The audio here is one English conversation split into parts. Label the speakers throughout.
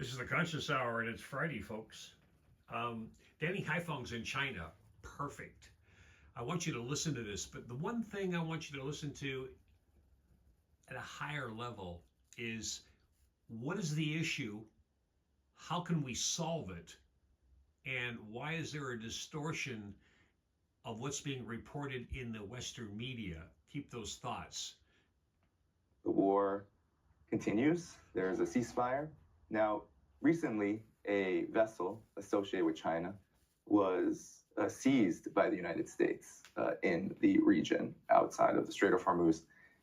Speaker 1: This is the Conscious Hour, and it's Friday, folks. Danny Haifeng's in China. Perfect. I want you to listen to this, but the one thing I want you to listen to at a higher level is, what is the issue? How can we solve it? And why is there a distortion of what's being reported in the Western media? Keep those thoughts.
Speaker 2: The war continues. There's a ceasefire. Now, recently, a vessel associated with China was seized by the United States in the region outside of the Strait of Hormuz.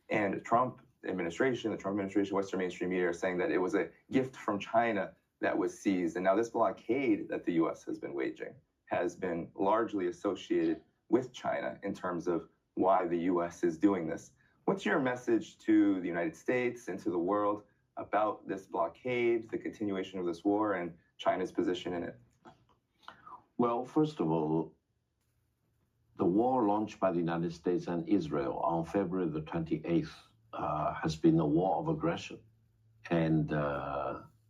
Speaker 2: And the Trump administration, Western mainstream media are saying that it was a gift from China that was seized. And now this blockade that the U.S. has been waging has been largely associated with China in terms of why the U.S. is doing this. What's your message to the United States and to the world about this blockade, the continuation of this war, and China's position in it?
Speaker 3: Well, first of all, the war launched by the United States and Israel on February the 28th has been a war of aggression. And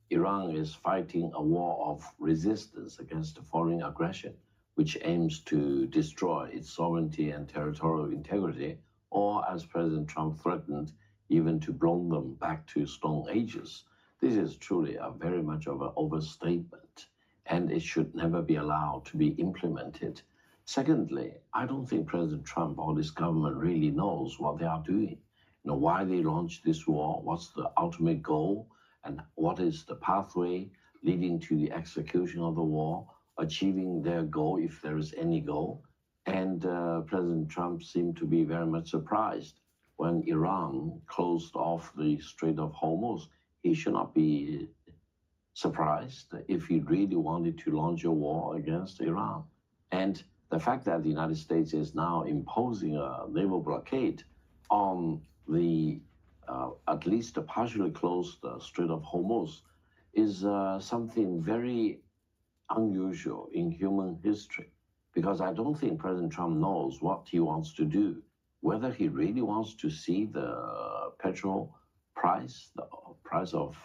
Speaker 3: Iran is fighting a war of resistance against foreign aggression, which aims to destroy its sovereignty and territorial integrity, or, as President Trump threatened, even to bring them back to Stone Ages. This is truly a very much of an overstatement, and it should never be allowed to be implemented. Secondly, I don't think President Trump or this government really knows what they are doing. Why they launched this war, what's the ultimate goal, and what is the pathway leading to the execution of the war, achieving their goal, if there is any goal. And President Trump seemed to be very much surprised when Iran closed off the Strait of Hormuz. He should not be surprised if he really wanted to launch a war against Iran. And the fact that the United States is now imposing a naval blockade on the at least a partially closed Strait of Hormuz is something very unusual in human history, because I don't think President Trump knows what he wants to do, whether he really wants to see the petrol price, the price of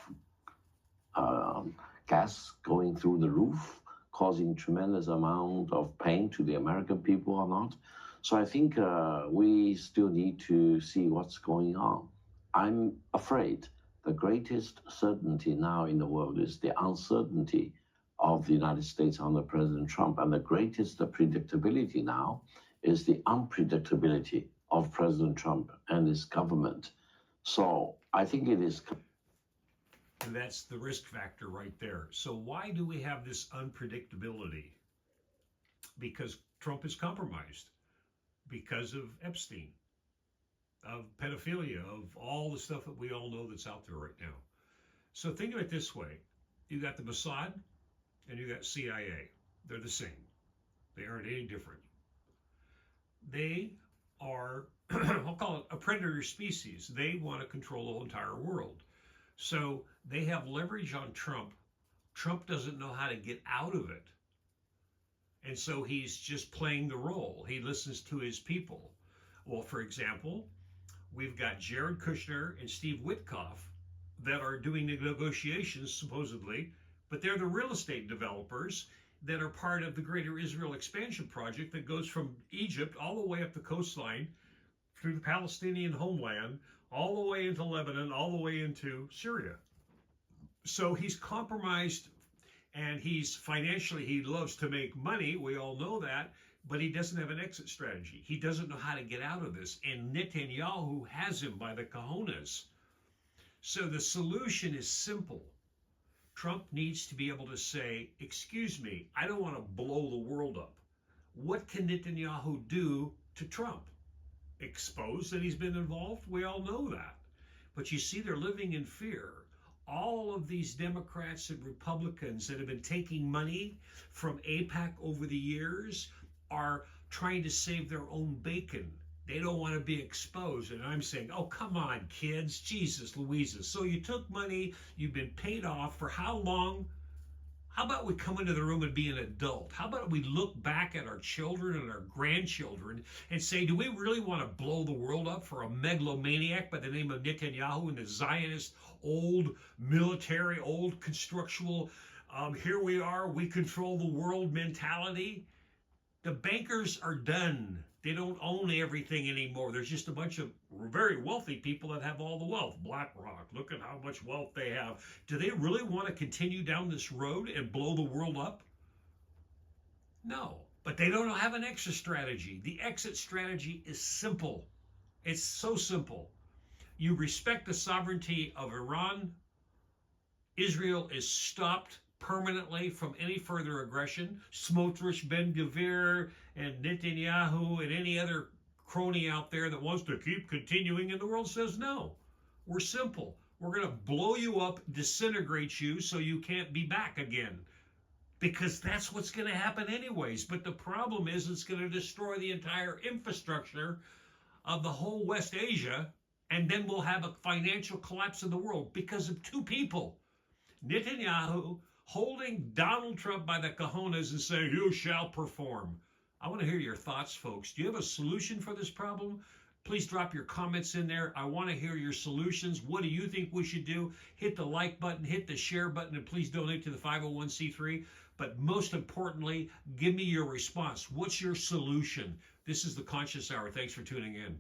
Speaker 3: gas going through the roof, causing tremendous amount of pain to the American people or not. So I think we still need to see what's going on. I'm afraid the greatest certainty now in the world is the uncertainty of the United States under President Trump. And the greatest predictability now is the unpredictability of President Trump and his government. So I think it is.
Speaker 1: And that's the risk factor right there. So why do we have this unpredictability? Because Trump is compromised, because of Epstein, of pedophilia, of all the stuff that we all know that's out there right now. So think of it this way. You got the Mossad and you got CIA. They're the same. They aren't any different. They are, I'll call it a predator species. They want to control the whole entire world. So they have leverage on Trump. Trump doesn't know how to get out of it. And so he's just playing the role. He listens to his people. Well, for example, we've got Jared Kushner and Steve Witkoff that are doing the negotiations, supposedly, but they're the real estate developers that are part of the Greater Israel Expansion Project that goes from Egypt all the way up the coastline through the Palestinian homeland, all the way into Lebanon, all the way into Syria. So he's compromised, and he's financially, he loves to make money. We all know that, but he doesn't have an exit strategy. He doesn't know how to get out of this. And Netanyahu has him by the cojones. So the solution is simple. Trump needs to be able to say, excuse me, I don't want to blow the world up. What can Netanyahu do to Trump? Expose that he's been involved? We all know that. But you see, they're living in fear. All of these Democrats and Republicans that have been taking money from AIPAC over the years are trying to save their own bacon. They don't want to be exposed. And I'm saying, oh, come on, kids. Jesus Louises. So you took money, you've been paid off for how long? How about we come into the room and be an adult? How about we look back at our children and our grandchildren and say, do we really want to blow the world up for a megalomaniac by the name of Netanyahu and the Zionist old military, old constructual, here we are, we control the world mentality? The bankers are done. They don't own everything anymore. There's just a bunch of very wealthy people that have all the wealth. BlackRock, look at how much wealth they have. Do they really want to continue down this road and blow the world up? No, but they don't have an exit strategy. The exit strategy is simple. It's so simple. You respect the sovereignty of Iran. Israel is stopped permanently from any further aggression. Smotrich, Ben-Gvir, and Netanyahu, and any other crony out there that wants to keep continuing in the world says no. We're simple. We're going to blow you up, disintegrate you so you can't be back again. Because that's what's going to happen anyways. But the problem is it's going to destroy the entire infrastructure of the whole West Asia, and then we'll have a financial collapse of the world because of two people. Netanyahu holding Donald Trump by the cojones and saying, you shall perform. I want to hear your thoughts, folks. Do you have a solution for this problem? Please drop your comments in there. I want to hear your solutions. What do you think we should do? Hit the like button, hit the share button, and please donate to the 501c3. But most importantly, give me your response. What's your solution? This is the Conscious Hour. Thanks for tuning in.